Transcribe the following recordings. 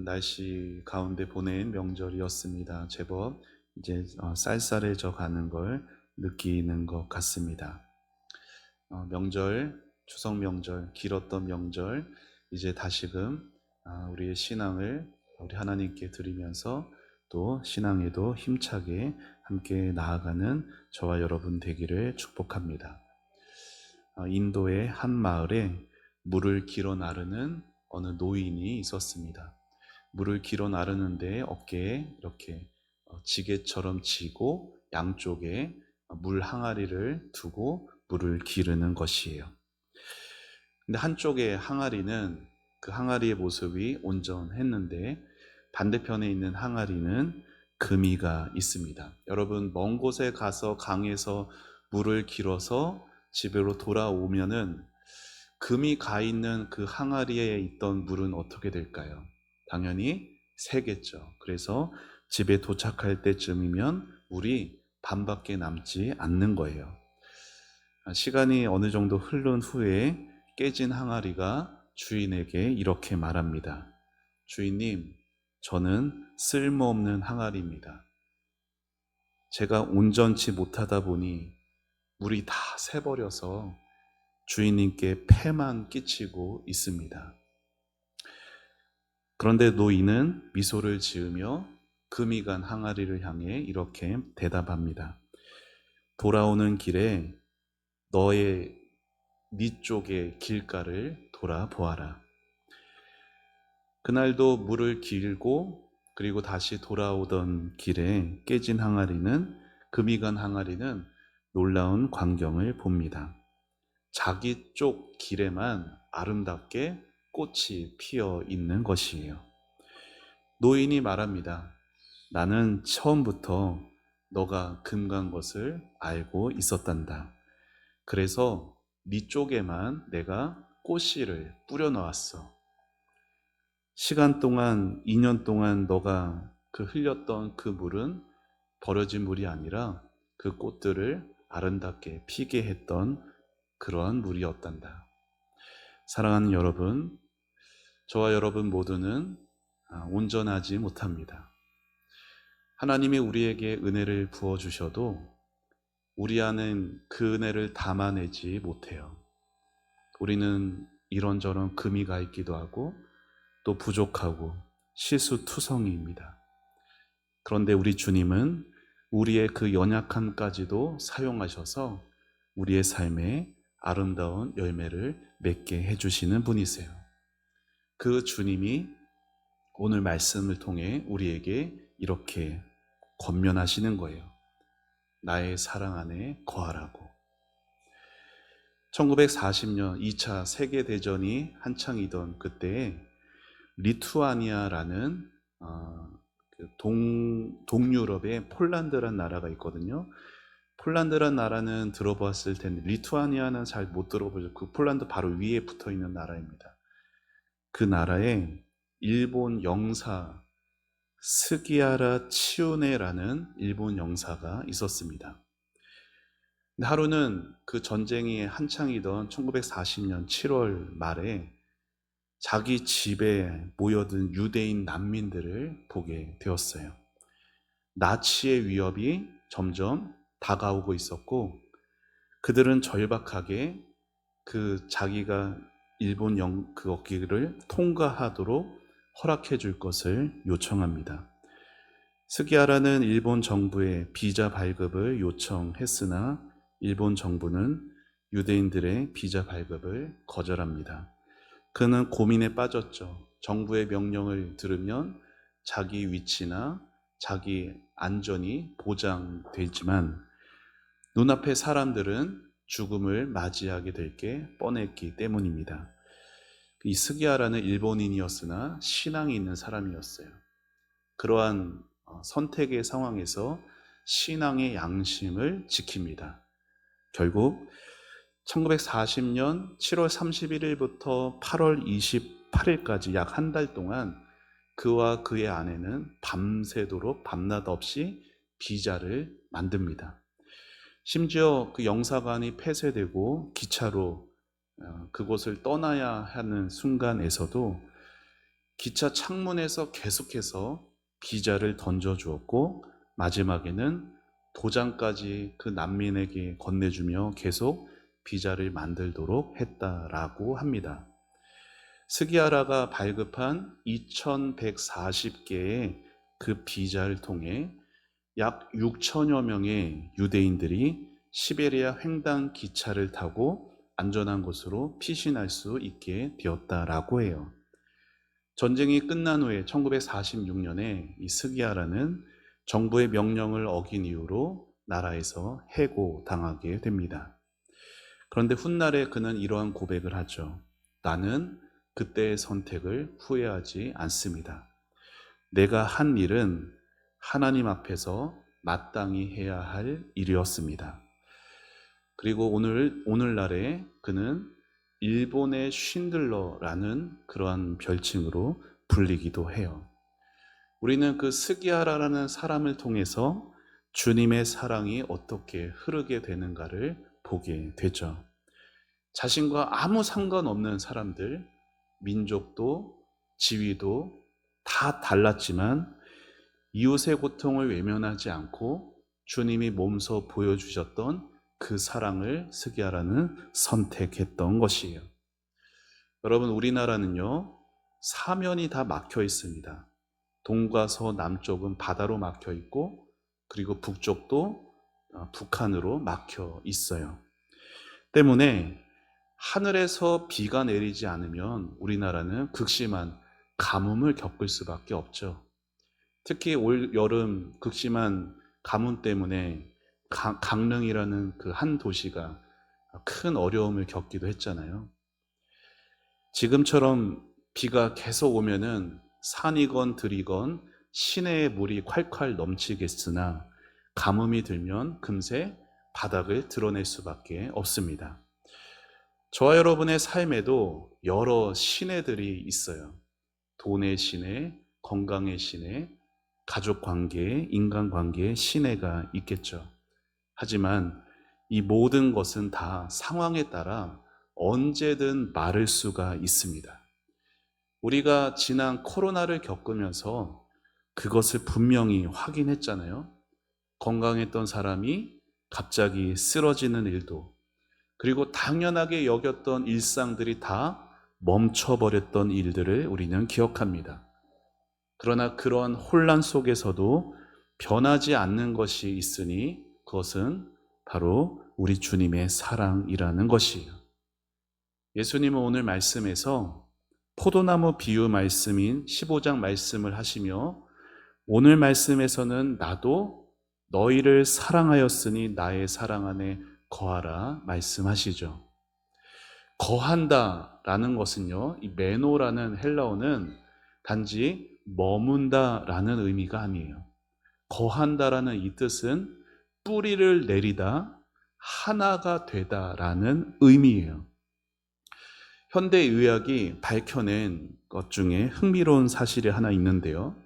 날씨 가운데 보낸 명절이었습니다. 제법 이제 쌀쌀해져 가는 걸 느끼는 것 같습니다. 명절, 추석 명절, 길었던 명절, 이제 다시금 우리의 신앙을 우리 하나님께 드리면서 또 신앙에도 힘차게 함께 나아가는 저와 여러분 되기를 축복합니다. 인도의 한 마을에 물을 길어 나르는 어느 노인이 있었습니다. 물을 길어 나르는데 어깨에 이렇게 지게처럼 지고 양쪽에 물 항아리를 두고 물을 기르는 것이에요. 근데 한쪽의 항아리는 그 항아리의 모습이 온전했는데 반대편에 있는 항아리는 금이가 있습니다. 여러분, 먼 곳에 가서 강에서 물을 길어서 집으로 돌아오면은 금이 가 있는 그 항아리에 있던 물은 어떻게 될까요? 당연히 새겠죠. 그래서 집에 도착할 때쯤이면 물이 반밖에 남지 않는 거예요. 시간이 어느 정도 흐른 후에 깨진 항아리가 주인에게 이렇게 말합니다. 주인님, 저는 쓸모없는 항아리입니다. 제가 온전치 못하다 보니 물이 다 새버려서 주인님께 폐만 끼치고 있습니다. 그런데 노인은 미소를 지으며 금이 간 항아리를 향해 이렇게 대답합니다. 돌아오는 길에 네 쪽의 길가를 돌아보아라. 그날도 물을 길고 그리고 다시 돌아오던 길에 깨진 항아리는, 금이 간 항아리는 놀라운 광경을 봅니다. 자기 쪽 길에만 아름답게 꽃이 피어 있는 것이에요. 노인이 말합니다. 나는 처음부터 너가 금 간 것을 알고 있었단다. 그래서 네 쪽에만 내가 꽃씨를 뿌려 놓았어. 시간 동안, 2년 동안 너가 흘렸던 그 물은 버려진 물이 아니라 그 꽃들을 아름답게 피게 했던 그러한 물이었단다. 사랑하는 여러분, 저와 여러분 모두는 온전하지 못합니다. 하나님이 우리에게 은혜를 부어주셔도 우리 안은 그 은혜를 담아내지 못해요. 우리는 이런저런 금이 가 있기도 하고 또 부족하고 실수투성이입니다. 그런데 우리 주님은 우리의 그 연약함까지도 사용하셔서 우리의 삶에 아름다운 열매를 맺게 해주시는 분이세요. 그 주님이 오늘 말씀을 통해 우리에게 이렇게 권면하시는 거예요. 나의 사랑 안에 거하라고. 1940년 2차 세계대전이 한창이던 그때에 리투아니아라는 동유럽의 폴란드라는 나라가 있거든요. 폴란드라는 나라는 들어봤을 텐데 리투아니아는 잘 못 들어보죠. 그 폴란드 바로 위에 붙어 있는 나라입니다. 그 나라에 일본 영사 스기야라 치우네라는 일본 영사가 있었습니다. 하루는 그 전쟁이 한창이던 1940년 7월 말에 자기 집에 모여든 유대인 난민들을 보게 되었어요. 나치의 위협이 점점 다가오고 있었고 그들은 절박하게 자기가 일본 거기를 통과하도록 허락해 줄 것을 요청합니다. 스기야라는 일본 정부에 비자 발급을 요청했으나 일본 정부는 유대인들의 비자 발급을 거절합니다. 그는 고민에 빠졌죠. 정부의 명령을 들으면 자기 위치나 자기 안전이 보장되지만 눈앞의 사람들은 죽음을 맞이하게 될 게 뻔했기 때문입니다. 이 스기야라는 일본인이었으나 신앙이 있는 사람이었어요. 그러한 선택의 상황에서 신앙의 양심을 지킵니다. 결국 1940년 7월 31일부터 8월 28일까지 약 한 달 동안 그와 그의 아내는 밤새도록 밤낮 없이 비자를 만듭니다. 심지어 그 영사관이 폐쇄되고 기차로 그곳을 떠나야 하는 순간에서도 기차 창문에서 계속해서 비자를 던져주었고 마지막에는 도장까지 그 난민에게 건네주며 계속 비자를 만들도록 했다라고 합니다. 스기야라가 발급한 2140개의 그 비자를 통해 약 6천여 명의 유대인들이 시베리아 횡단 기차를 타고 안전한 곳으로 피신할 수 있게 되었다라고 해요. 전쟁이 끝난 후에 1946년에 이 스기야라는 정부의 명령을 어긴 이유로 나라에서 해고당하게 됩니다. 그런데 훗날에 그는 이러한 고백을 하죠. 나는 그때의 선택을 후회하지 않습니다. 내가 한 일은 하나님 앞에서 마땅히 해야 할 일이었습니다. 그리고 오늘날에 그는 일본의 쉰들러라는 그러한 별칭으로 불리기도 해요. 우리는 그 스기야라라는 사람을 통해서 주님의 사랑이 어떻게 흐르게 되는가를 보게 되죠. 자신과 아무 상관없는 사람들, 민족도 지위도 다 달랐지만 이웃의 고통을 외면하지 않고 주님이 몸소 보여주셨던 그 사랑을 스기야라는 선택했던 것이에요. 여러분, 우리나라는요, 사면이 다 막혀 있습니다. 동과 남쪽은 바다로 막혀 있고, 그리고 북쪽도 북한으로 막혀 있어요. 때문에 하늘에서 비가 내리지 않으면 우리나라는 극심한 가뭄을 겪을 수밖에 없죠. 특히 올 여름 극심한 가뭄 때문에 강릉이라는 그 한 도시가 큰 어려움을 겪기도 했잖아요. 지금처럼 비가 계속 오면은 산이건 들이건 시내의 물이 콸콸 넘치겠으나 가뭄이 들면 금세 바닥을 드러낼 수밖에 없습니다. 저와 여러분의 삶에도 여러 시내들이 있어요. 돈의 시내, 건강의 시내, 가족 관계, 인간 관계의 시내가 있겠죠. 하지만 이 모든 것은 다 상황에 따라 언제든 마를 수가 있습니다. 우리가 지난 코로나를 겪으면서 그것을 분명히 확인했잖아요. 건강했던 사람이 갑자기 쓰러지는 일도, 그리고 당연하게 여겼던 일상들이 다 멈춰버렸던 일들을 우리는 기억합니다. 그러나 그러한 혼란 속에서도 변하지 않는 것이 있으니 그것은 바로 우리 주님의 사랑이라는 것이에요. 예수님은 오늘 말씀에서 포도나무 비유 말씀인 15장 말씀을 하시며 오늘 말씀에서는 나도 너희를 사랑하였으니 나의 사랑 안에 거하라 말씀하시죠. 거한다라는 것은요, 이 메노라는 헬라어는 단지 머문다라는 의미가 아니에요. 거한다라는 이 뜻은 뿌리를 내리다, 하나가 되다라는 의미예요. 현대의학이 밝혀낸 것 중에 흥미로운 사실이 하나 있는데요.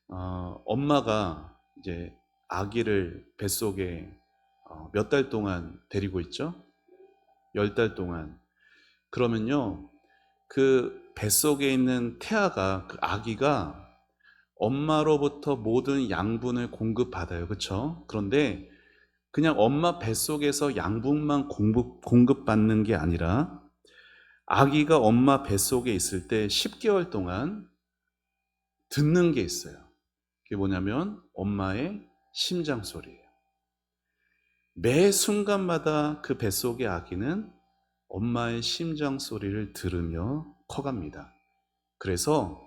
엄마가 이제 아기를 뱃속에 몇 달 동안 데리고 있죠? 10달 동안. 그러면요, 그 뱃속에 있는 태아가, 그 아기가 엄마로부터 모든 양분을 공급받아요. 그렇죠? 그런데 그냥 엄마 뱃속에서 양분만 공급받는 게 아니라 아기가 엄마 뱃속에 있을 때 10개월 동안 듣는 게 있어요. 그게 뭐냐면 엄마의 심장 소리예요. 매 순간마다 그 뱃속의 아기는 엄마의 심장 소리를 들으며 커갑니다. 그래서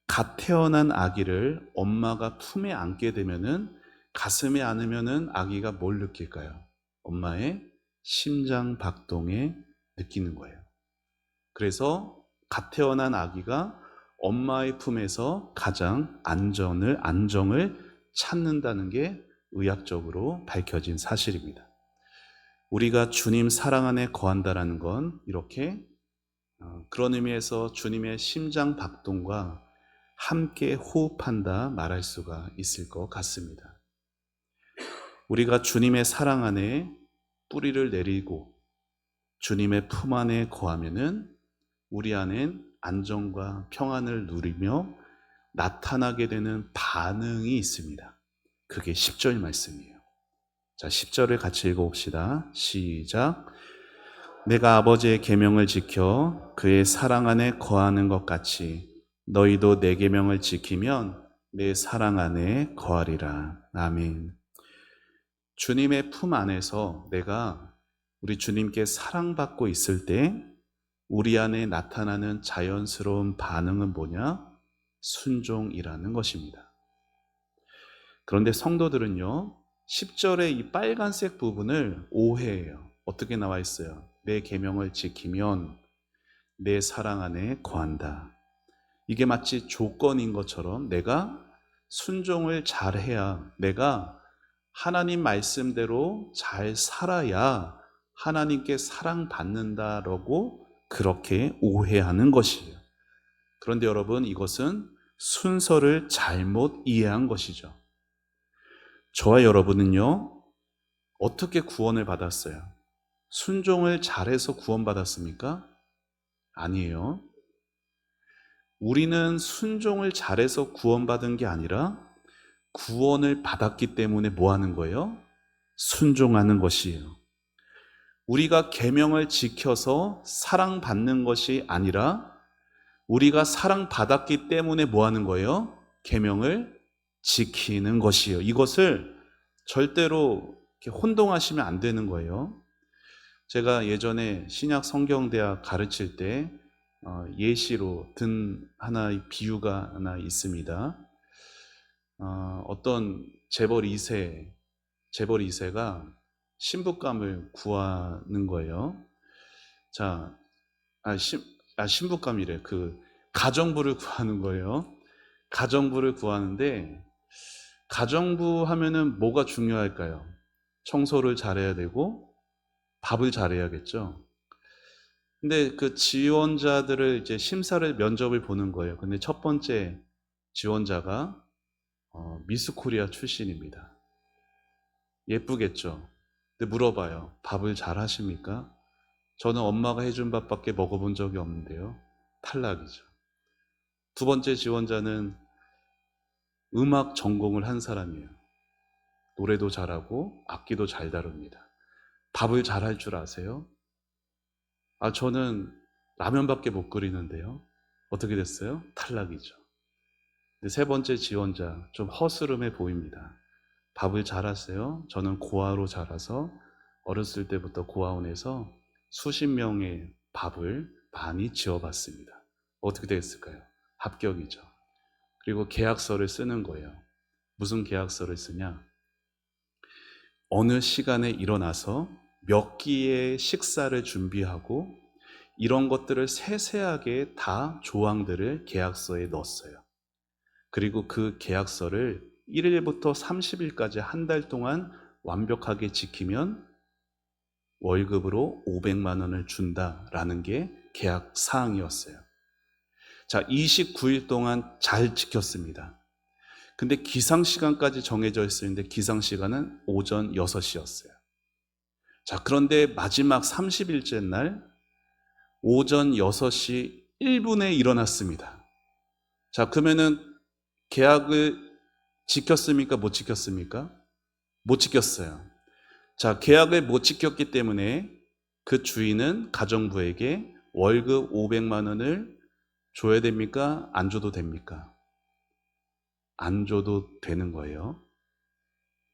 갓 태어난 아기를 엄마가 품에 안게 되면은 가슴에 안으면은 아기가 뭘 느낄까요? 엄마의 심장 박동에 느끼는 거예요. 그래서 갓 태어난 아기가 엄마의 품에서 가장 안정을 찾는다는 게 의학적으로 밝혀진 사실입니다. 우리가 주님 사랑 안에 거한다라는 건 이렇게 그런 의미에서 주님의 심장 박동과 함께 호흡한다 말할 수가 있을 것 같습니다. 우리가 주님의 사랑 안에 뿌리를 내리고 주님의 품 안에 거하면은 우리 안엔 안정과 평안을 누리며 나타나게 되는 반응이 있습니다. 그게 10절 말씀이에요. 자, 10절을 같이 읽어봅시다. 시작. 내가 아버지의 계명을 지켜 그의 사랑 안에 거하는 것 같이 너희도 내 계명을 지키면 내 사랑 안에 거하리라. 아멘. 주님의 품 안에서 내가 우리 주님께 사랑받고 있을 때 우리 안에 나타나는 자연스러운 반응은 뭐냐? 순종이라는 것입니다. 그런데 성도들은요, 10절의 이 빨간색 부분을 오해해요. 어떻게 나와 있어요? 내 계명을 지키면 내 사랑 안에 거한다. 이게 마치 조건인 것처럼 내가 순종을 잘해야, 내가 하나님 말씀대로 잘 살아야 하나님께 사랑받는다라고 그렇게 오해하는 것이에요. 그런데 여러분, 이것은 순서를 잘못 이해한 것이죠. 저와 여러분은요, 어떻게 구원을 받았어요? 순종을 잘해서 구원받았습니까? 아니에요. 우리는 순종을 잘해서 구원받은 게 아니라 구원을 받았기 때문에 뭐 하는 거예요? 순종하는 것이에요. 우리가 계명을 지켜서 사랑받는 것이 아니라 우리가 사랑받았기 때문에 뭐 하는 거예요? 계명을 지키는 것이에요. 이것을 절대로 이렇게 혼동하시면 안 되는 거예요. 제가 예전에 신약 성경대학 가르칠 때 예시로 든 하나의 비유가 하나 있습니다. 어떤 재벌 2세가 신부감을 구하는 거예요. 자, 신부감이래. 그 가정부를 구하는 거예요. 가정부를 구하는데 가정부 하면은 뭐가 중요할까요? 청소를 잘해야 되고 밥을 잘해야겠죠. 근데 그 지원자들을 이제 면접을 보는 거예요. 근데 첫 번째 지원자가 미스 코리아 출신입니다. 예쁘겠죠. 근데 물어봐요. 밥을 잘 하십니까? 저는 엄마가 해준 밥밖에 먹어본 적이 없는데요. 탈락이죠. 두 번째 지원자는 음악 전공을 한 사람이에요. 노래도 잘하고 악기도 잘 다룹니다. 밥을 잘할 줄 아세요? 저는 라면밖에 못 끓이는데요. 어떻게 됐어요? 탈락이죠. 근데 세 번째 지원자, 좀 허스름해 보입니다. 밥을 잘하세요? 저는 고아로 자라서 어렸을 때부터 고아원에서 수십 명의 밥을 많이 지어봤습니다. 어떻게 됐을까요? 합격이죠. 그리고 계약서를 쓰는 거예요. 무슨 계약서를 쓰냐? 어느 시간에 일어나서 몇 끼의 식사를 준비하고 이런 것들을 세세하게 다 조항들을 계약서에 넣었어요. 그리고 그 계약서를 1일부터 30일까지 한 달 동안 완벽하게 지키면 월급으로 500만 원을 준다라는 게 계약 사항이었어요. 자, 29일 동안 잘 지켰습니다. 근데 기상시간까지 정해져 있었는데 기상시간은 오전 6시였어요. 자, 그런데 마지막 30일째 날 오전 6시 1분에 일어났습니다. 자, 그러면은 계약을 지켰습니까? 못 지켰습니까? 못 지켰어요. 자, 계약을 못 지켰기 때문에 그 주인은 가정부에게 월급 500만 원을 줘야 됩니까? 안 줘도 됩니까? 안 줘도 되는 거예요.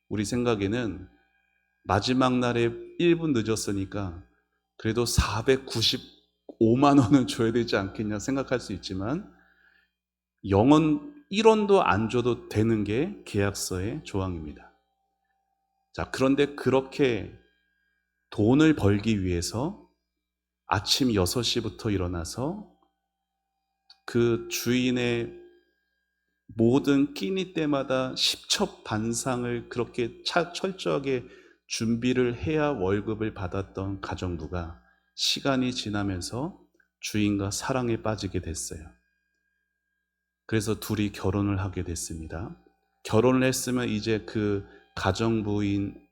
우리 생각에는 마지막 날에 1분 늦었으니까 그래도 495만 원은 줘야 되지 않겠냐 생각할 수 있지만 영원 1원도 안 줘도 되는 게 계약서의 조항입니다. 자, 그런데 그렇게 돈을 벌기 위해서 아침 6시부터 일어나서 그 주인의 모든 끼니 때마다 십첩반상을 그렇게 철저하게 준비를 해야 월급을 받았던 가정부가 시간이 지나면서 주인과 사랑에 빠지게 됐어요. 그래서 둘이 결혼을 하게 됐습니다. 결혼을 했으면 이제 그 가정부였던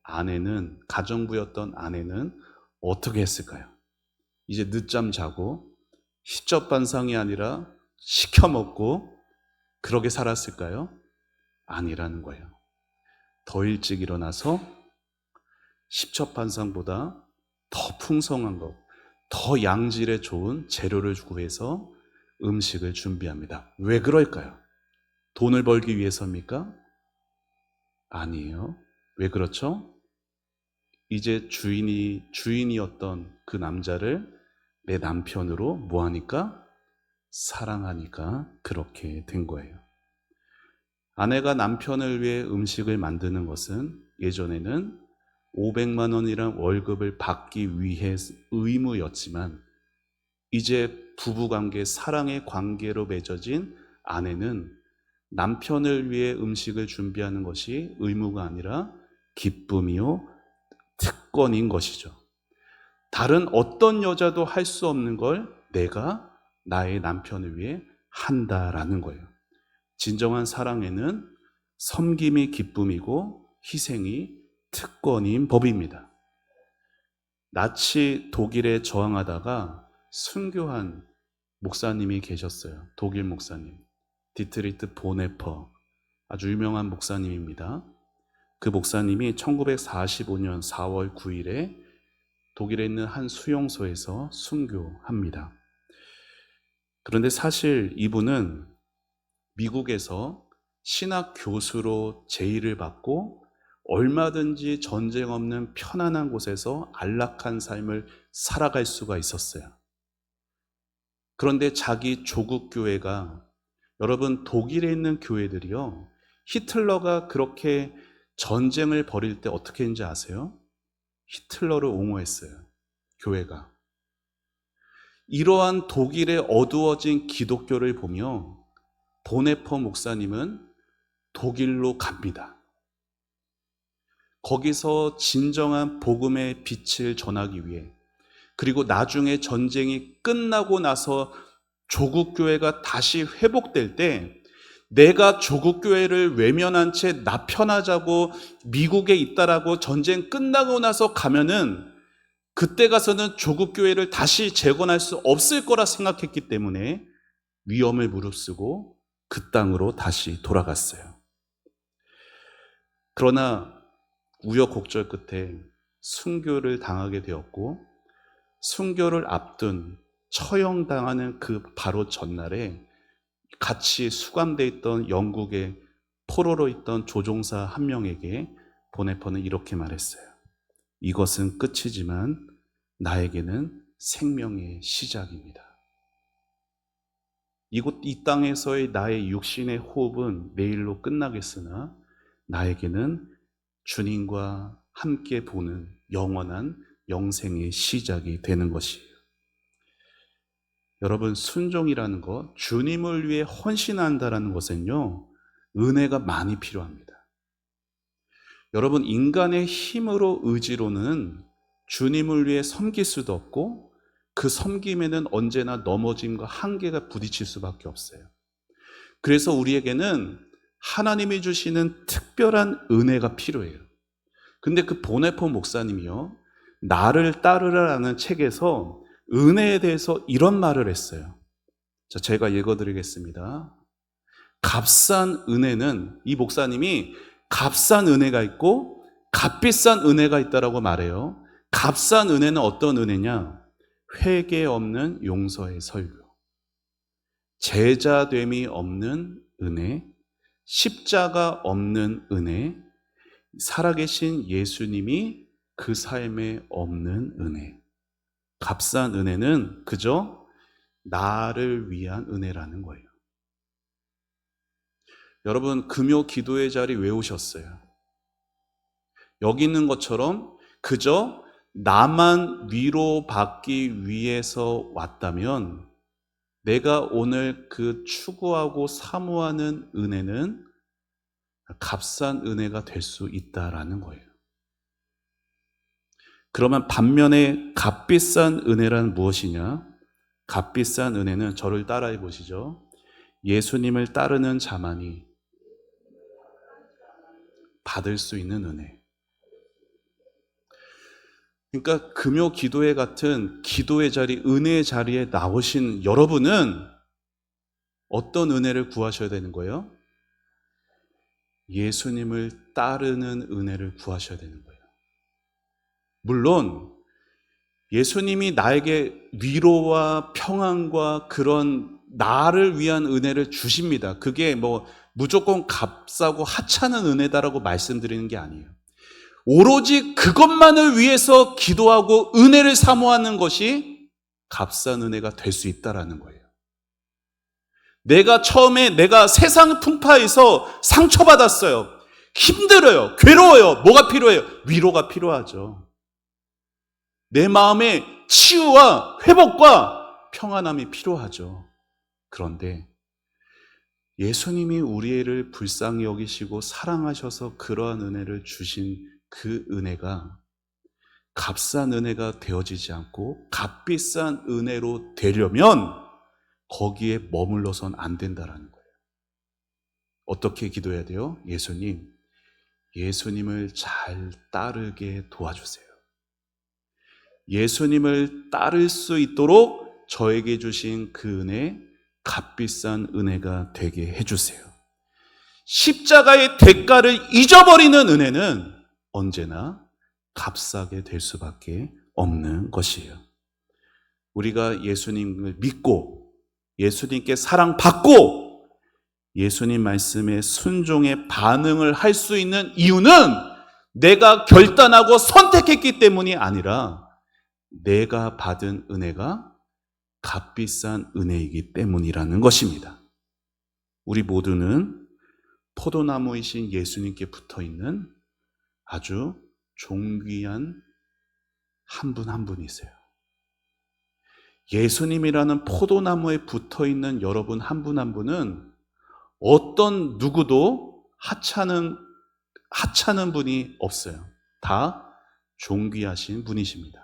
아내는 어떻게 했을까요? 이제 늦잠 자고 십첩반상이 아니라 시켜 먹고 그러게 살았을까요? 아니라는 거예요. 더 일찍 일어나서 십첩반상보다 더 풍성한 것, 더 양질의 좋은 재료를 구해서 음식을 준비합니다. 왜 그럴까요? 돈을 벌기 위해서입니까? 아니에요. 왜 그렇죠? 이제 주인이었던 그 남자를 내 남편으로 뭐 하니까? 사랑하니까 그렇게 된 거예요. 아내가 남편을 위해 음식을 만드는 것은 예전에는 500만 원이란 월급을 받기 위해 의무였지만, 이제 부부관계, 사랑의 관계로 맺어진 아내는 남편을 위해 음식을 준비하는 것이 의무가 아니라 기쁨이요, 특권인 것이죠. 다른 어떤 여자도 할 수 없는 걸 내가 나의 남편을 위해 한다라는 거예요. 진정한 사랑에는 섬김이 기쁨이고 희생이 특권인 법입니다. 나치 독일에 저항하다가 순교한 목사님이 계셨어요. 독일 목사님. 디트리트 보네퍼. 아주 유명한 목사님입니다. 그 목사님이 1945년 4월 9일에 독일에 있는 한 수용소에서 순교합니다. 그런데 사실 이분은 미국에서 신학 교수로 제의를 받고 얼마든지 전쟁 없는 편안한 곳에서 안락한 삶을 살아갈 수가 있었어요. 그런데 자기 조국 교회가, 여러분 독일에 있는 교회들이요, 히틀러가 그렇게 전쟁을 벌일 때 어떻게 했는지 아세요? 히틀러를 옹호했어요. 교회가. 이러한 독일의 어두워진 기독교를 보며 보네퍼 목사님은 독일로 갑니다. 거기서 진정한 복음의 빛을 전하기 위해, 그리고 나중에 전쟁이 끝나고 나서 조국교회가 다시 회복될 때 내가 조국교회를 외면한 채 나 편하자고 미국에 있다라고 전쟁 끝나고 나서 가면은 그때 가서는 조국교회를 다시 재건할 수 없을 거라 생각했기 때문에 위험을 무릅쓰고 그 땅으로 다시 돌아갔어요. 그러나 우여곡절 끝에 순교를 당하게 되었고, 순교를 앞둔 처형당하는 그 바로 전날에 같이 수감되어 있던 영국의 포로로 있던 조종사 한 명에게 보네퍼는 이렇게 말했어요. 이것은 끝이지만 나에게는 생명의 시작입니다. 이 땅에서의 나의 육신의 호흡은 내일로 끝나겠으나 나에게는 주님과 함께 보는 영원한 영생의 시작이 되는 것이에요. 여러분, 순종이라는 것, 주님을 위해 헌신한다라는 것은요, 은혜가 많이 필요합니다. 여러분, 인간의 힘으로, 의지로는 주님을 위해 섬길 수도 없고 그 섬김에는 언제나 넘어짐과 한계가 부딪힐 수밖에 없어요. 그래서 우리에게는 하나님이 주시는 특별한 은혜가 필요해요. 근데 그 보네포 목사님이요, 나를 따르라라는 책에서 은혜에 대해서 이런 말을 했어요. 자, 제가 읽어드리겠습니다. 값싼 은혜는, 이 목사님이 값싼 은혜가 있고 값비싼 은혜가 있다라고 말해요. 값싼 은혜는 어떤 은혜냐? 회개 없는 용서의 설교, 제자됨이 없는 은혜, 십자가 없는 은혜, 살아계신 예수님이 그 삶에 없는 은혜. 값싼 은혜는 그저 나를 위한 은혜라는 거예요. 여러분, 금요 기도의 자리 왜 오셨어요? 여기 있는 것처럼 그저 나만 위로받기 위해서 왔다면 내가 오늘 그 추구하고 사모하는 은혜는 값싼 은혜가 될 수 있다라는 거예요. 그러면 반면에 값비싼 은혜란 무엇이냐? 값비싼 은혜는, 저를 따라해 보시죠. 예수님을 따르는 자만이 받을 수 있는 은혜. 그러니까 금요 기도회 같은 기도의 자리, 은혜의 자리에 나오신 여러분은 어떤 은혜를 구하셔야 되는 거예요? 예수님을 따르는 은혜를 구하셔야 되는 거예요. 물론 예수님이 나에게 위로와 평안과 그런 나를 위한 은혜를 주십니다. 그게 뭐 무조건 값싸고 하찮은 은혜다라고 말씀드리는 게 아니에요. 오로지 그것만을 위해서 기도하고 은혜를 사모하는 것이 값싼 은혜가 될 수 있다라는 거예요. 내가 세상 풍파에서 상처받았어요. 힘들어요. 괴로워요. 뭐가 필요해요? 위로가 필요하죠. 내 마음의 치유와 회복과 평안함이 필요하죠. 그런데 예수님이 우리를 불쌍히 여기시고 사랑하셔서 그러한 은혜를 주신 그 은혜가 값싼 은혜가 되어지지 않고 값비싼 은혜로 되려면 거기에 머물러선 안 된다라는 거예요. 어떻게 기도해야 돼요? 예수님을 잘 따르게 도와주세요. 예수님을 따를 수 있도록 저에게 주신 그 은혜, 값비싼 은혜가 되게 해주세요. 십자가의 대가를 잊어버리는 은혜는 언제나 값싸게 될 수밖에 없는 것이에요. 우리가 예수님을 믿고 예수님께 사랑받고 예수님 말씀에 순종의 반응을 할 수 있는 이유는 내가 결단하고 선택했기 때문이 아니라 내가 받은 은혜가 값비싼 은혜이기 때문이라는 것입니다. 우리 모두는 포도나무이신 예수님께 붙어있는 아주 존귀한 한 분 한 분이세요. 예수님이라는 포도나무에 붙어있는 여러분 한 분 한 분은 어떤 누구도 하찮은 분이 없어요. 다 존귀하신 분이십니다.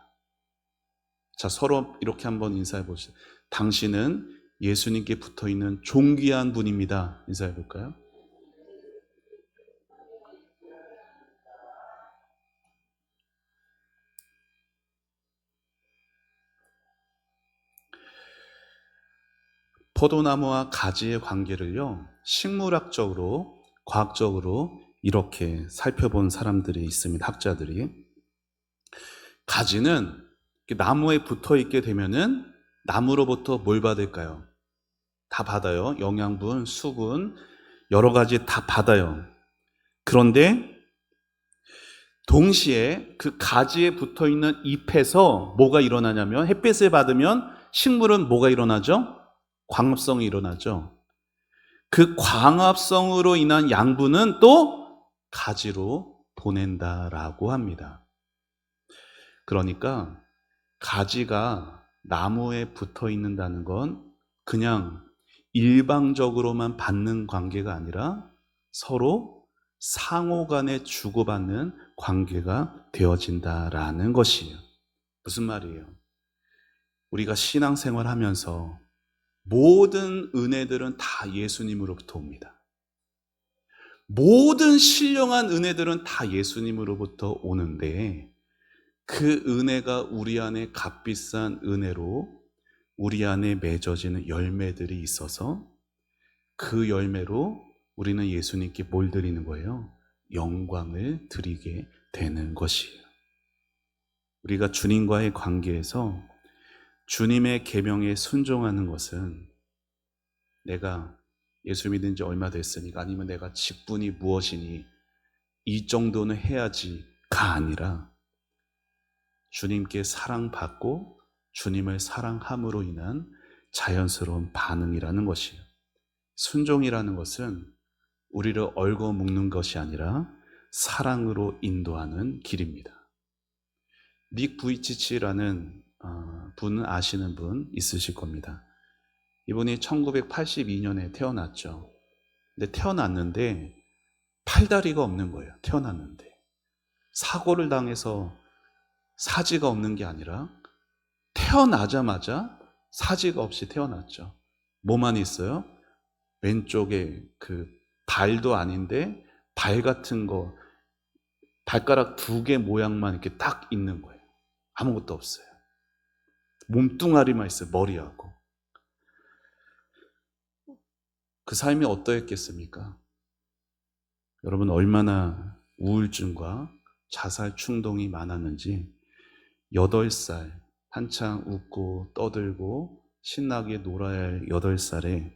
자, 서로 이렇게 한번 인사해 보시죠. 당신은 예수님께 붙어있는 존귀한 분입니다. 인사해 볼까요? 포도나무와 가지의 관계를요, 식물학적으로, 과학적으로 이렇게 살펴본 사람들이 있습니다. 학자들이. 가지는 나무에 붙어 있게 되면은 나무로부터 뭘 받을까요? 다 받아요. 영양분, 수분, 여러 가지 다 받아요. 그런데 동시에 그 가지에 붙어 있는 잎에서 뭐가 일어나냐면 햇빛을 받으면 식물은 뭐가 일어나죠? 광합성이 일어나죠. 그 광합성으로 인한 양분은 또 가지로 보낸다라고 합니다. 그러니까 가지가 나무에 붙어 있는다는 건 그냥 일방적으로만 받는 관계가 아니라 서로 상호 간에 주고받는 관계가 되어진다라는 것이에요. 무슨 말이에요? 우리가 신앙생활 하면서 모든 은혜들은 다 예수님으로부터 옵니다. 모든 신령한 은혜들은 다 예수님으로부터 오는데 그 은혜가 우리 안에 값비싼 은혜로 우리 안에 맺어지는 열매들이 있어서 그 열매로 우리는 예수님께 뭘 드리는 거예요? 영광을 드리게 되는 것이에요. 우리가 주님과의 관계에서 주님의 계명에 순종하는 것은 내가 예수 믿은 지 얼마 됐으니까 아니면 내가 직분이 무엇이니 이 정도는 해야지가 아니라 주님께 사랑받고 주님을 사랑함으로 인한 자연스러운 반응이라는 것이에요. 순종이라는 것은 우리를 얽어 묶는 것이 아니라 사랑으로 인도하는 길입니다. 닉 부이치치라는 분은 아시는 분 있으실 겁니다. 이분이 1982년에 태어났죠. 근데 태어났는데 팔다리가 없는 거예요. 태어났는데 사고를 당해서 사지가 없는 게 아니라 태어나자마자 사지가 없이 태어났죠. 뭐만 있어요? 왼쪽에 그 발도 아닌데 발 같은 거 발가락 2개 모양만 이렇게 딱 있는 거예요. 아무것도 없어요. 몸뚱아리만 있어요. 머리하고. 그 삶이 어떠했겠습니까? 여러분 얼마나 우울증과 자살 충동이 많았는지 8살 한창 웃고 떠들고 신나게 놀아야 할 8살에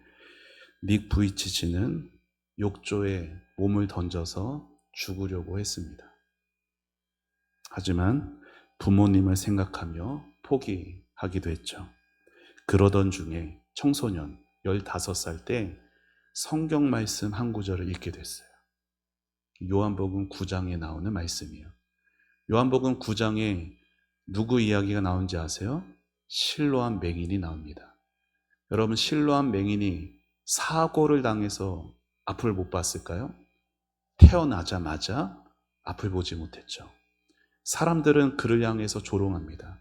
닉 부이치치는 욕조에 몸을 던져서 죽으려고 했습니다. 하지만 부모님을 생각하며 포기하기도 했죠. 그러던 중에 청소년 15살 때 성경 말씀 한 구절을 읽게 됐어요. 요한복음 9장에 나오는 말씀이에요. 요한복음 9장에 누구 이야기가 나오는지 아세요? 실로암 맹인이 나옵니다. 여러분, 실로암 맹인이 사고를 당해서 앞을 못 봤을까요? 태어나자마자 앞을 보지 못했죠. 사람들은 그를 향해서 조롱합니다.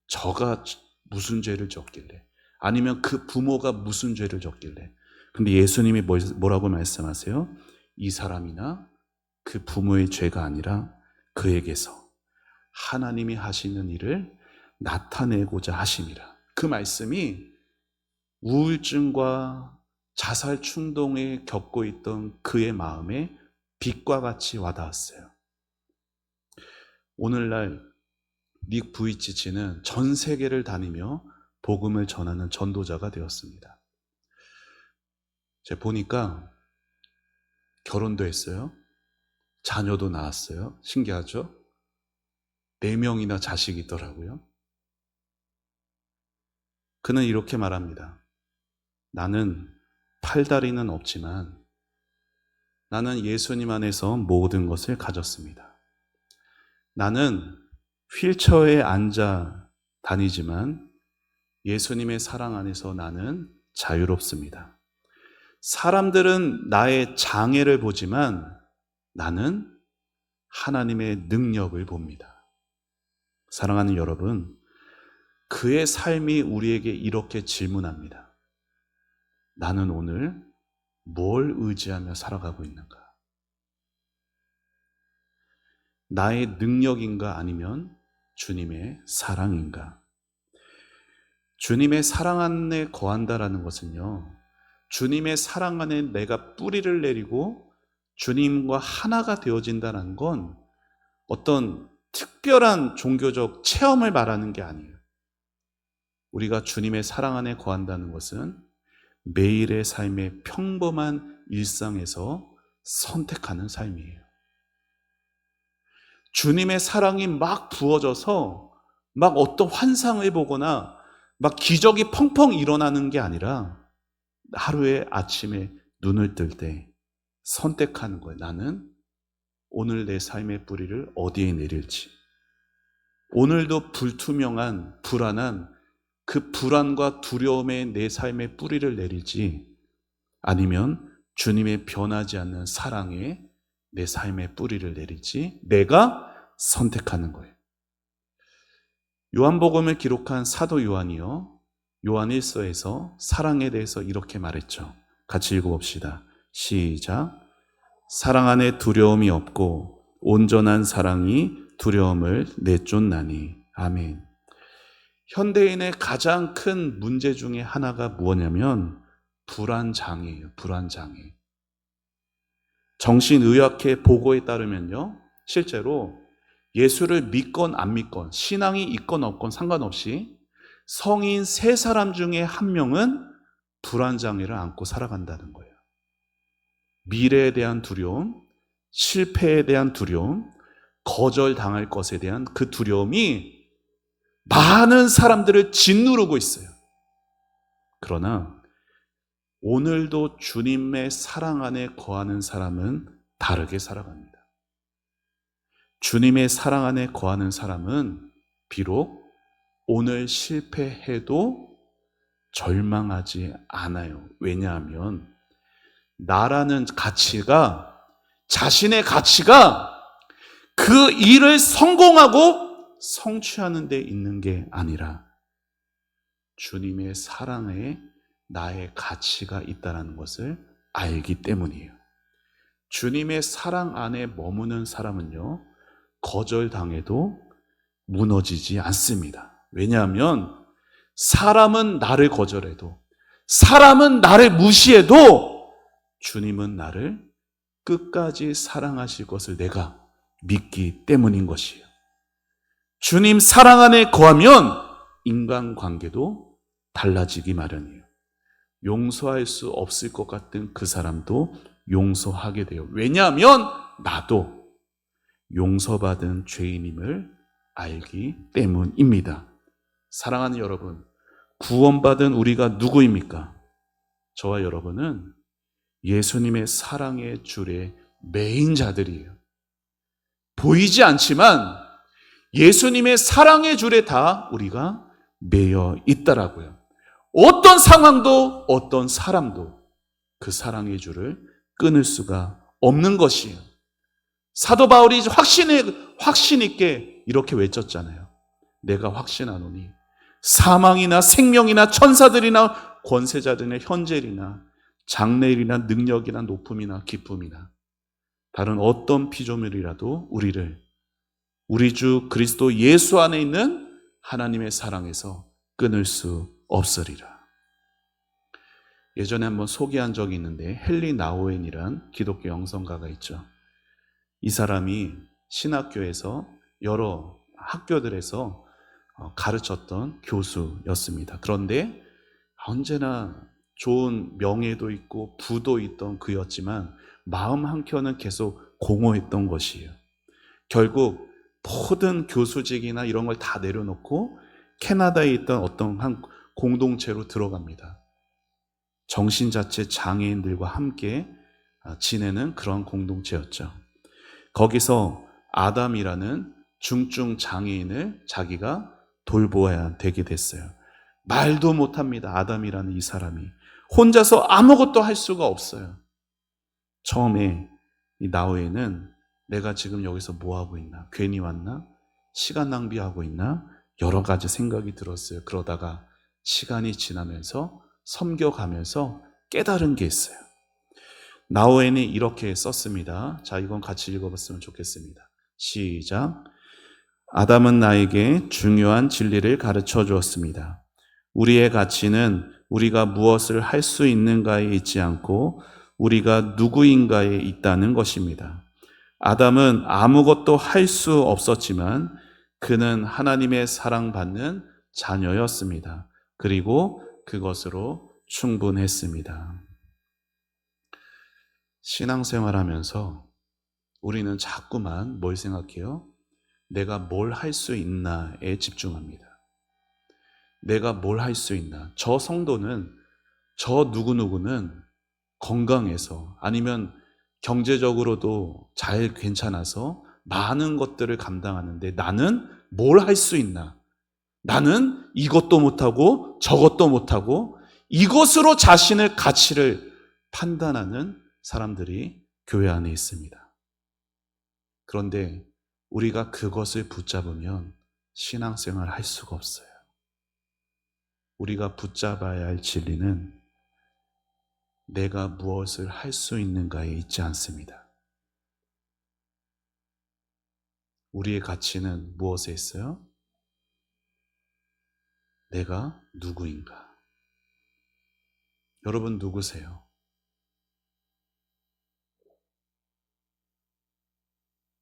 저가 무슨 죄를 졌길래, 아니면 그 부모가 무슨 죄를 졌길래. 근데 예수님이 뭐라고 말씀하세요? 이 사람이나 그 부모의 죄가 아니라 그에게서 하나님이 하시는 일을 나타내고자 하심이라. 그 말씀이 우울증과 자살 충동에 겪고 있던 그의 마음에 빛과 같이 와닿았어요. 오늘날 닉 부이치치는 전 세계를 다니며 복음을 전하는 전도자가 되었습니다. 제가 보니까 결혼도 했어요. 자녀도 낳았어요. 신기하죠? 4명이나 자식이 있더라고요. 그는 이렇게 말합니다. 나는 팔다리는 없지만 나는 예수님 안에서 모든 것을 가졌습니다. 나는 휠체어에 앉아 다니지만 예수님의 사랑 안에서 나는 자유롭습니다. 사람들은 나의 장애를 보지만 나는 하나님의 능력을 봅니다. 사랑하는 여러분, 그의 삶이 우리에게 이렇게 질문합니다. 나는 오늘 뭘 의지하며 살아가고 있는가? 나의 능력인가 아니면 주님의 사랑인가? 주님의 사랑 안에 거한다라는 것은요, 주님의 사랑 안에 내가 뿌리를 내리고 주님과 하나가 되어진다는 건 어떤 특별한 종교적 체험을 말하는 게 아니에요. 우리가 주님의 사랑 안에 거한다는 것은 매일의 삶의 평범한 일상에서 선택하는 삶이에요. 주님의 사랑이 막 부어져서 막 어떤 환상을 보거나 막 기적이 펑펑 일어나는 게 아니라 하루에 아침에 눈을 뜰 때 선택하는 거예요. 나는 오늘 내 삶의 뿌리를 어디에 내릴지. 오늘도 불투명한, 불안한 그 불안과 두려움에 내 삶의 뿌리를 내릴지, 아니면 주님의 변하지 않는 사랑에 내 삶의 뿌리를 내릴지 내가 선택하는 거예요. 요한복음을 기록한 사도 요한이요, 요한 1서에서 사랑에 대해서 이렇게 말했죠. 같이 읽어봅시다. 시작. 사랑 안에 두려움이 없고 온전한 사랑이 두려움을 내쫓나니. 아멘. 현대인의 가장 큰 문제 중에 하나가 무엇냐면 불안장애예요. 불안장애. 정신의학회 보고에 따르면요, 실제로 예수를 믿건 안 믿건, 신앙이 있건 없건 상관없이 성인 3사람 중에 1명은 불안장애를 안고 살아간다는 거예요. 미래에 대한 두려움, 실패에 대한 두려움, 거절당할 것에 대한 그 두려움이 많은 사람들을 짓누르고 있어요. 그러나 오늘도 주님의 사랑 안에 거하는 사람은 다르게 살아갑니다. 주님의 사랑 안에 거하는 사람은 비록 오늘 실패해도 절망하지 않아요. 왜냐하면 나라는 가치가, 자신의 가치가 그 일을 성공하고 성취하는 데 있는 게 아니라 주님의 사랑에 나의 가치가 있다는 것을 알기 때문이에요. 주님의 사랑 안에 머무는 사람은요, 거절당해도 무너지지 않습니다. 왜냐하면 사람은 나를 거절해도, 사람은 나를 무시해도 주님은 나를 끝까지 사랑하실 것을 내가 믿기 때문인 것이에요. 주님 사랑 안에 거하면 인간관계도 달라지기 마련이에요. 용서할 수 없을 것 같은 그 사람도 용서하게 돼요. 왜냐하면 나도 용서받은 죄인임을 알기 때문입니다. 사랑하는 여러분, 구원받은 우리가 누구입니까? 저와 여러분은 예수님의 사랑의 줄에 매인 자들이에요. 보이지 않지만 예수님의 사랑의 줄에 다 우리가 매여 있더라고요. 어떤 상황도 어떤 사람도 그 사랑의 줄을 끊을 수가 없는 것이에요. 사도 바울이 확신 있게 이렇게 외쳤잖아요. 내가 확신하노니 사망이나 생명이나 천사들이나 권세자들이나 현재일이나 장래일이나 능력이나 높음이나 기쁨이나 다른 어떤 피조물이라도 우리를 우리 주 그리스도 예수 안에 있는 하나님의 사랑에서 끊을 수 없으리라. 예전에 한번 소개한 적이 있는데 헨리 나우엔이란 기독교 영성가가 있죠. 이 사람이 신학교에서 여러 학교들에서 가르쳤던 교수였습니다. 그런데 언제나 좋은 명예도 있고 부도 있던 그였지만 마음 한켠은 계속 공허했던 것이에요. 결국 모든 교수직이나 이런 걸 다 내려놓고 캐나다에 있던 어떤 한 공동체로 들어갑니다. 정신자체 장애인들과 함께 지내는 그런 공동체였죠. 거기서 아담이라는 중증 장애인을 자기가 돌보아야 되게 됐어요. 말도 못합니다. 아담이라는 이 사람이 혼자서 아무것도 할 수가 없어요. 처음에 이 나우에는 내가 지금 여기서 뭐하고 있나? 괜히 왔나? 시간 낭비하고 있나? 여러 가지 생각이 들었어요. 그러다가 시간이 지나면서 섬겨가면서 깨달은 게 있어요. 나우엔이 이렇게 썼습니다. 자, 이건 같이 읽어봤으면 좋겠습니다. 시작. 아담은 나에게 중요한 진리를 가르쳐 주었습니다. 우리의 가치는 우리가 무엇을 할 수 있는가에 있지 않고 우리가 누구인가에 있다는 것입니다. 아담은 아무것도 할 수 없었지만 그는 하나님의 사랑받는 자녀였습니다. 그리고 그것으로 충분했습니다. 신앙생활하면서 우리는 자꾸만 뭘 생각해요? 내가 뭘 할 수 있나에 집중합니다. 내가 뭘 할 수 있나? 저 성도는, 저 누구누구는 건강해서 아니면 경제적으로도 잘 괜찮아서 많은 것들을 감당하는데 나는 뭘 할 수 있나? 나는 이것도 못하고 저것도 못하고 이것으로 자신의 가치를 판단하는 사람들이 교회 안에 있습니다. 그런데 우리가 그것을 붙잡으면 신앙생활을 할 수가 없어요. 우리가 붙잡아야 할 진리는 내가 무엇을 할 수 있는가에 있지 않습니다. 우리의 가치는 무엇에 있어요? 내가 누구인가? 여러분 누구세요?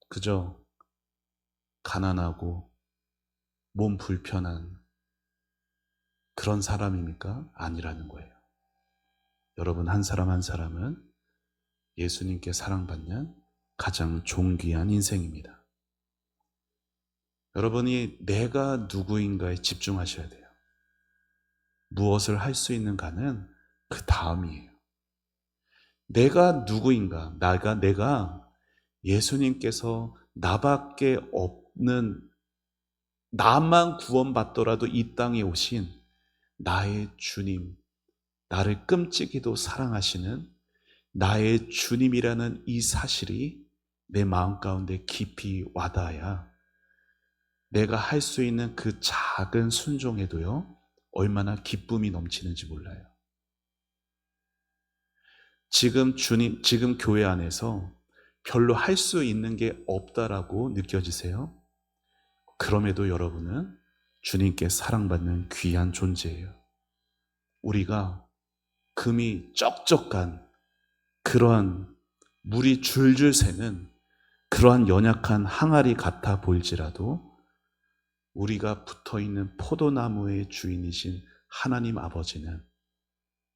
그저 가난하고 몸 불편한 그런 사람입니까? 아니라는 거예요. 여러분 한 사람 한 사람은 예수님께 사랑받는 가장 존귀한 인생입니다. 여러분이 내가 누구인가에 집중하셔야 돼요. 무엇을 할 수 있는가는 그 다음이에요. 내가 누구인가? 내가 예수님께서 나밖에 없는, 나만 구원받더라도 이 땅에 오신 나의 주님, 나를 끔찍이도 사랑하시는 나의 주님이라는 이 사실이 내 마음 가운데 깊이 와닿아야 내가 할 수 있는 그 작은 순종에도요, 얼마나 기쁨이 넘치는지 몰라요. 지금 교회 안에서 별로 할 수 있는 게 없다라고 느껴지세요? 그럼에도 여러분은 주님께 사랑받는 귀한 존재예요. 우리가 금이 쩍쩍한 그러한 물이 줄줄 새는 그러한 연약한 항아리 같아 보일지라도 우리가 붙어있는 포도나무의 주인이신 하나님 아버지는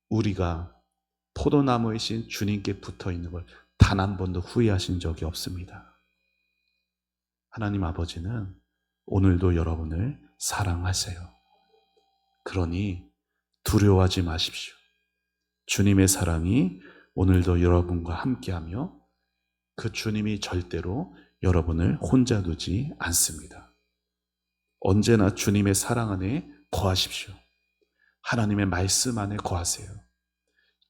우리가 포도나무이신 주님께 붙어있는 걸 단 한 번도 후회하신 적이 없습니다. 하나님 아버지는 오늘도 여러분을 사랑하세요. 그러니 두려워하지 마십시오. 주님의 사랑이 오늘도 여러분과 함께하며 그 주님이 절대로 여러분을 혼자 두지 않습니다. 언제나 주님의 사랑 안에 거하십시오. 하나님의 말씀 안에 거하세요.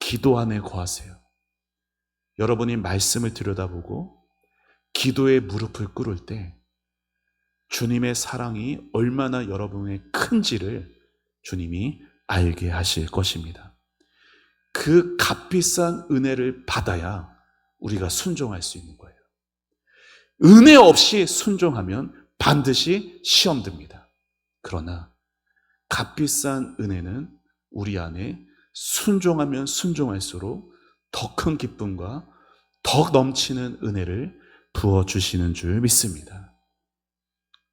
기도 안에 거하세요. 여러분이 말씀을 들여다보고 기도에 무릎을 꿇을 때 주님의 사랑이 얼마나 여러분의 큰지를 주님이 알게 하실 것입니다. 그 값비싼 은혜를 받아야 우리가 순종할 수 있는 거예요. 은혜 없이 순종하면 반드시 시험 듭니다. 그러나 값비싼 은혜는 우리 안에 순종하면 순종할수록 더 큰 기쁨과 더 넘치는 은혜를 부어주시는 줄 믿습니다.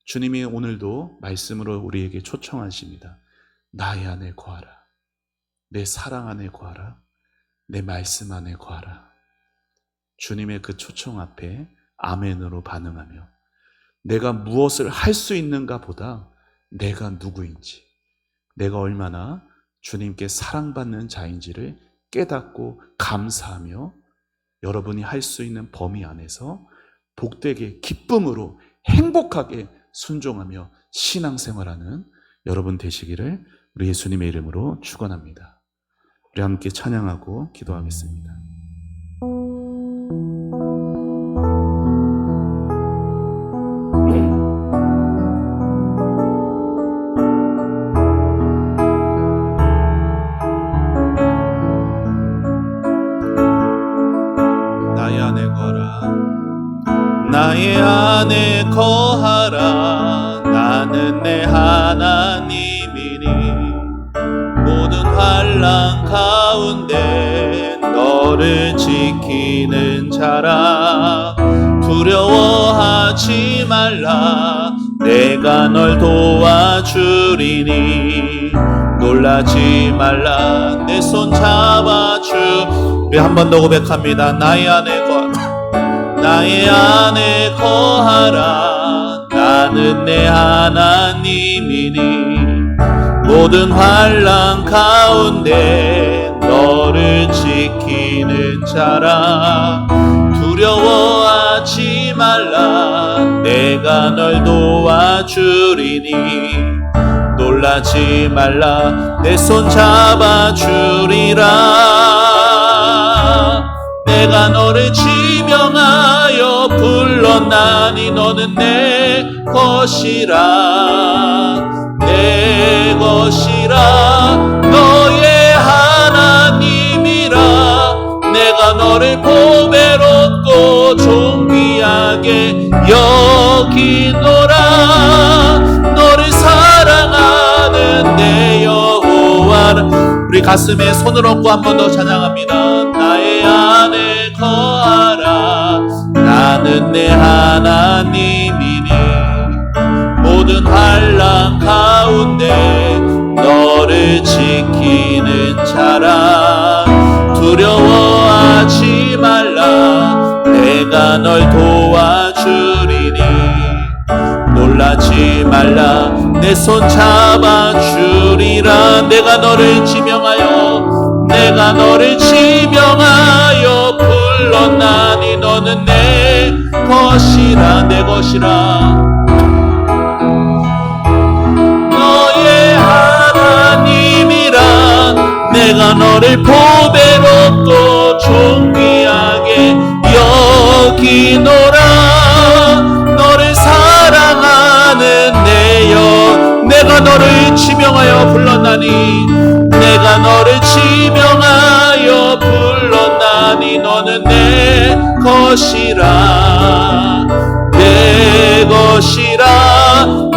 주님이 오늘도 말씀으로 우리에게 초청하십니다. 나의 안에 거하라. 내 사랑 안에 거하라. 내 말씀 안에 거하라. 주님의 그 초청 앞에 아멘으로 반응하며 내가 무엇을 할 수 있는가 보다 내가 누구인지, 내가 얼마나 주님께 사랑받는 자인지를 깨닫고 감사하며 여러분이 할 수 있는 범위 안에서 복되게 기쁨으로 행복하게 순종하며 신앙생활하는 여러분 되시기를 우리 예수님의 이름으로 축원합니다. 우리 함께 찬양하고 기도하겠습니다. 나의 안에 거하라. 나는 내 하나님이니 모든 환난 가운데 너를 지키는 자라. 두려워하지 말라. 내가 널 도와주리니 놀라지 말라. 내 손 잡아주. 우리 한 번 더 고백합니다. 나의 안에 거하라. 나는 내 하나님이니 모든 환난 가운데 너를 지키는 자라. 두려워하지 말라. 내가 널 도와주리니 놀라지 말라. 내 손 잡아주리라. 내가 너를 지명하여 불렀나니 너는 내 것이라. 내 것이라. 너의 하나님이라. 내가 너를 보배롭고 존귀하게 여기노라. 너를 사랑하는 내 여호와라. 우리 가슴에 손을 얹고 한 번 더 찬양합니다. 나의 안에 거하라. 나는 내 하나님이니 모든 환난 가운데 너를 지키는 자라. 두려워하지 말라. 내가 널 도와주리니 놀라지 말라. 내 손 잡아주리라. 내가 너를 지명하여 불렀나니 너는 내 것이라. 내 것이라. 너의 하나님이라. 내가 너를 보배롭고 존귀하게 여기노라. 너를 사랑하는 내 영. 내가 너를 지명하여 불렀나니 내가 너를 지명하여 불렀나니 너는 내 것이라. 내 것이라.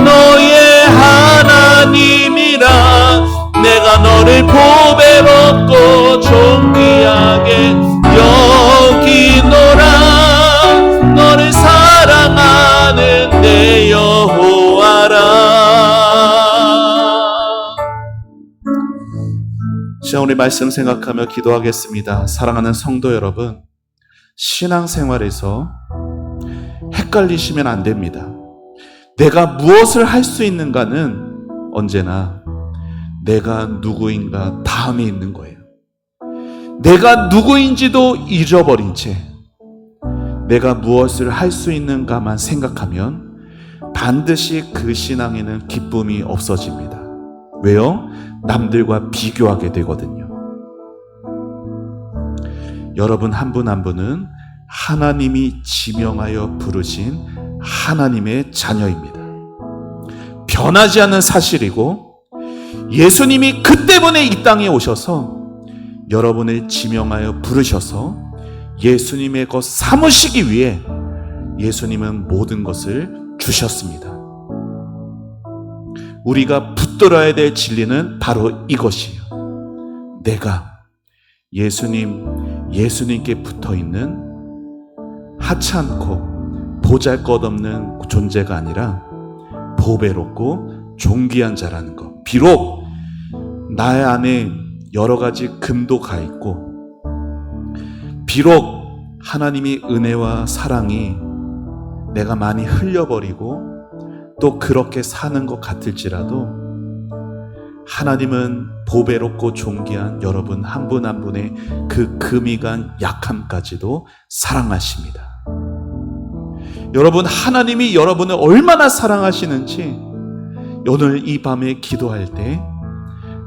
보배롭고 존귀하게 여기노라. 너를 사랑하는 내 여호와라. 자, 오늘 말씀 생각하며 기도하겠습니다. 사랑하는 성도 여러분, 신앙생활에서 헷갈리시면 안 됩니다. 내가 무엇을 할 수 있는가는 언제나 내가 누구인가 다음에 있는 거예요. 내가 누구인지도 잊어버린 채 내가 무엇을 할 수 있는가만 생각하면 반드시 그 신앙에는 기쁨이 없어집니다. 왜요? 남들과 비교하게 되거든요. 여러분 한 분 한 분은 하나님이 지명하여 부르신 하나님의 자녀입니다. 변하지 않는 사실이고, 예수님이 그 때문에 이 땅에 오셔서 여러분을 지명하여 부르셔서 예수님의 것 삼으시기 위해 예수님은 모든 것을 주셨습니다. 우리가 붙들어야 될 진리는 바로 이것이에요. 내가 예수님께 붙어있는 하찮고 보잘것없는 존재가 아니라 보배롭고 존귀한 자라는 것. 비록 나의 안에 여러 가지 금도 가 있고, 비록 하나님이 은혜와 사랑이 내가 많이 흘려버리고 또 그렇게 사는 것 같을지라도 하나님은 보배롭고 존귀한 여러분 한 분 한 분의 그 금이 간 약함까지도 사랑하십니다. 여러분, 하나님이 여러분을 얼마나 사랑하시는지 오늘 이 밤에 기도할 때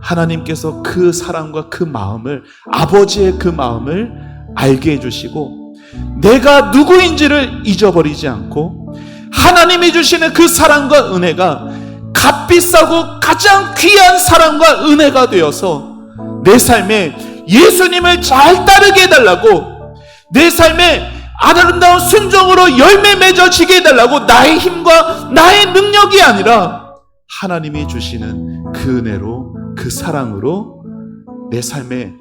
하나님께서 그 사랑과 그 마음을, 아버지의 그 마음을 알게 해주시고 내가 누구인지를 잊어버리지 않고 하나님이 주시는 그 사랑과 은혜가 값비싸고 가장 귀한 사랑과 은혜가 되어서 내 삶에 예수님을 잘 따르게 해달라고, 내 삶에 아름다운 순종으로 열매 맺어지게 해달라고, 나의 힘과 나의 능력이 아니라 하나님이 주시는 그 은혜로, 그 사랑으로 내 삶에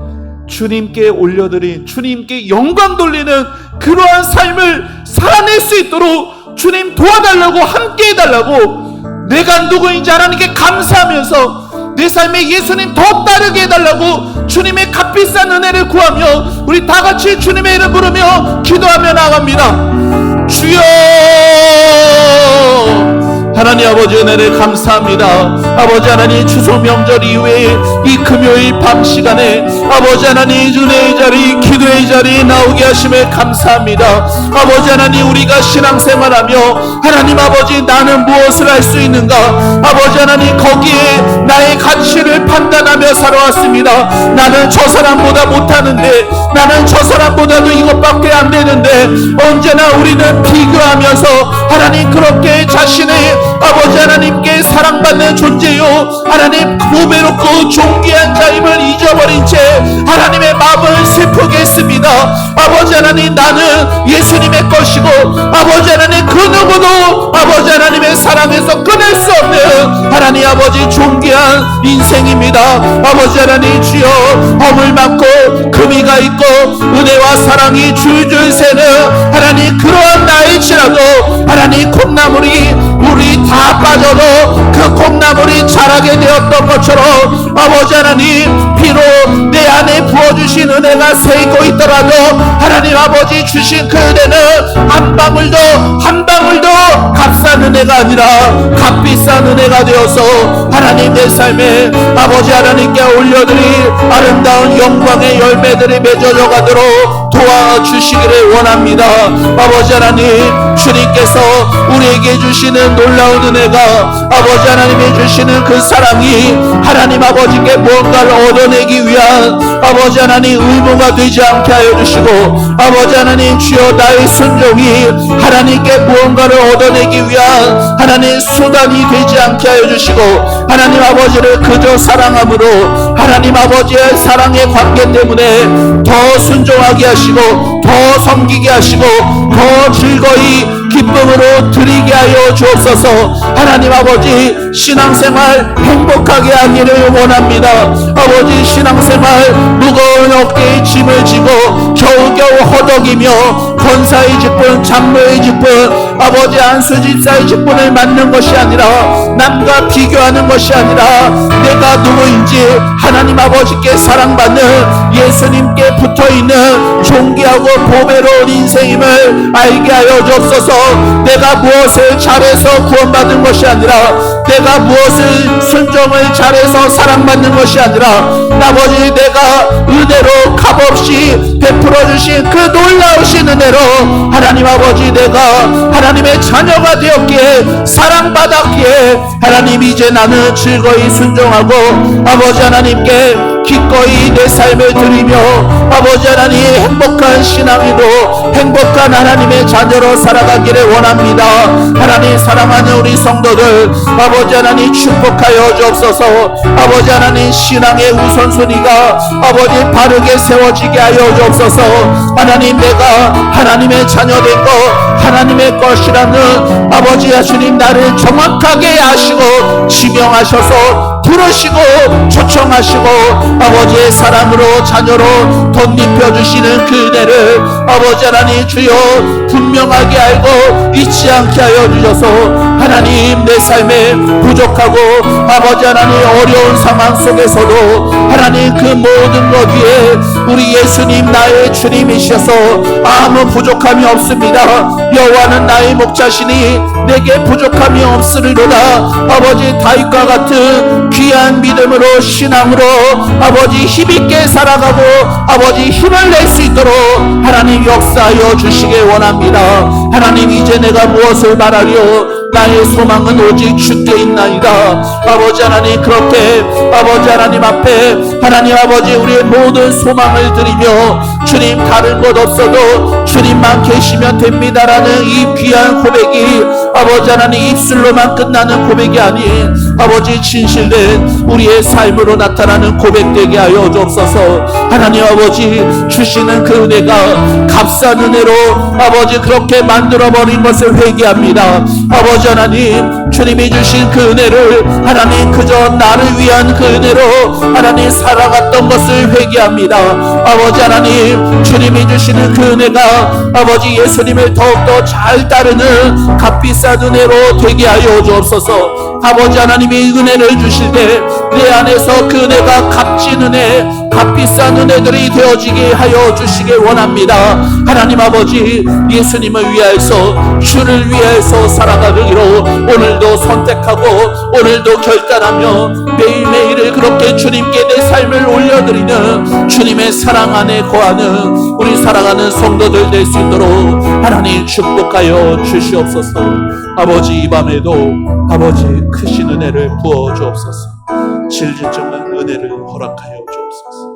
주님께 올려드린, 주님께 영광 돌리는 그러한 삶을 살아낼 수 있도록 주님 도와달라고, 함께 해달라고, 내가 누구인지 하나님께 감사하면서 내 삶에 예수님 더 따르게 해달라고 주님의 값비싼 은혜를 구하며 우리 다 같이 주님의 이름 부르며 기도하며 나갑니다. 주여, 하나님 아버지 은혜를 감사합니다. 아버지 하나님, 추수 명절 이후에 이 금요일 밤 시간에 아버지 하나님 은혜의 자리, 기도의 자리 나오게 하심에 감사합니다. 아버지 하나님, 우리가 신앙생활하며 하나님 아버지 나는 무엇을 할 수 있는가, 아버지 하나님 거기에 나의 가치를 판단하며 살아왔습니다. 나는 저 사람보다 못하는데, 나는 저 사람보다도 이것밖에 안 되는데, 언제나 우리는 비교하면서 하나님 그렇게 자신의 아버지 하나님께 사랑받는 존재요, 하나님 보배롭고 존귀한 자임을 잊어버린 채 하나님의 마음을 슬프게 했습니다. 아버지 하나님, 나는 예수님의 것이고 아버지 하나님 그 누구도 아버지 하나님의 사랑에서 끊을 수 없는 하나님 아버지 존귀한 인생입니다. 아버지 하나님, 주여 허물 많고 금이 가 있고 은혜와 사랑이 줄줄 새는 하나님 그러한 나일지라도 하나님 콩나물이 우리 다 빠져도 그 콩나물이 자라게 되었던 것처럼 아버지 하나님, 비록 내 안에 부어주신 은혜가 새고 있더라도 하나님 아버지 주신 그 은혜는 한 방울도 값싼 은혜가 아니라 값비싼 은혜가 되어서 하나님 내 삶에 아버지 하나님께 올려드릴 아름다운 영광의 열매들이 맺어져 가도록 도와주시기를 원합니다. 아버지 하나님, 주님께서 우리에게 주시는 놀라운 은혜가, 아버지 하나님이 주시는 그 사랑이 하나님 아버지께 무언가를 얻어내기 위한 아버지 하나님 의무가 되지 않게 하여 주시고, 아버지 하나님 주여 나의 순종이 하나님께 무언가를 얻어내기 위한 하나님 수단이 되지 않게 하여 주시고, 하나님 아버지를 그저 사랑함으로 하나님 아버지의 사랑의 관계 때문에 더 순종하게 하시고 더 섬기게 하시고 더 즐거이 기쁨으로 드리게 하여 주옵소서. 하나님 아버지, 신앙생활 행복하게 하기를 원합니다. 아버지, 신앙생활 무거운 어깨에 짐을 지고 겨우겨우 허덕이며 권사의 직분, 장로의 직분, 아버지 안수집사의 직분을 맡는 것이 아니라, 남과 비교하는 것이 아니라 내가 누구인지 하나님 아버지께 사랑받는, 예수님께 붙어있는 존귀하고 보배로운 인생임을 알게 하여 주옵소서. 내가 무엇을 잘해서 구원받은 것이 아니라, 내가 무엇을 순종을 잘해서 사랑받는 것이 아니라, 아버지, 내가 은혜로 값없이 베풀어 주신 그 놀라우신 은혜로 하나님 아버지, 내가 하나님의 자녀가 되었기에, 사랑받았기에, 하나님 이제 나는 즐거이 순종하고 아버지 하나님께 기꺼이 내 삶을 드리며 아버지 하나님 행복한 신앙으로 행복한 하나님의 자녀로 살아가기를 원합니다. 하나님 사랑하는 우리 성도들 아버지 하나님 축복하여 주옵소서. 아버지 하나님 신앙의 우선순위가 아버지 바르게 세워지게 하여 주옵소서. 하나님 내가 하나님의 자녀된 것, 하나님의 것이라는 아버지 하시님 나를 정확하게 아시고 지명하셔서 부르시고 초청하시고 아버지의 사랑으로 자녀로 덧입혀 주시는 그 은혜를 아버지 하나님 주여 분명하게 알고 잊지 않게 하여 주셔서, 하나님 내 삶에 부족하고 아버지 하나님 어려운 상황 속에서도 하나님 그 모든 것 위에 우리 예수님 나의 주님이셔서 아무 부족함이 없습니다. 여호와는 나의 목자시니 내게 부족함이 없으리로다. 아버지 다윗과 같은 귀한 믿음으로 신앙으로 아버지 힘있게 살아가고 아버지 힘을 낼 수 있도록 하나님 역사하여 주시기 원합니다. 하나님 이제 내가 무엇을 말하리요? 나의 소망은 오직 주께 있나이다. 아버지 하나님 그렇게 아버지 하나님 앞에 하나님 아버지 우리의 모든 소망을 드리며 주님 다른 것 없어도 주님만 계시면 됩니다라는 이 귀한 고백이 아버지 하나님 입술로만 끝나는 고백이 아닌 아버지 진실된 우리의 삶으로 나타나는 고백되게 하여 주옵소서. 하나님 아버지 주시는 그 은혜가 값싼 은혜로 아버지 그렇게 만들어버린 것을 회개합니다. 아버지 하나님 주님이 주신 그 은혜를 하나님 그저 나를 위한 그 은혜로 하나님 살아갔던 것을 회개합니다. 아버지 하나님 주님이 주시는 그 은혜가 아버지 예수님을 더욱더 잘 따르는 값비싼 은혜로 되게 하여 주옵소서. 아버지 하나님이 은혜를 주실 때 내 안에서 그 은혜가 값진 은혜, 값비싼 은혜들이 되어지게 하여 주시길 원합니다. 하나님 아버지 예수님을 위하여서 주를 위하여서 살아가기로 오늘도 선택하고 오늘도 결단하며 매일매일을 그렇게 주님께 내 삶을 올려드리는 주님의 사랑 안에 거하는 우리 사랑하는 성도들 될 수 있도록 하나님 축복하여 주시옵소서. 아버지 이 밤에도 아버지 크신 은혜를 부어 주옵소서. 질질정한 은혜를 허락하여 주옵소서.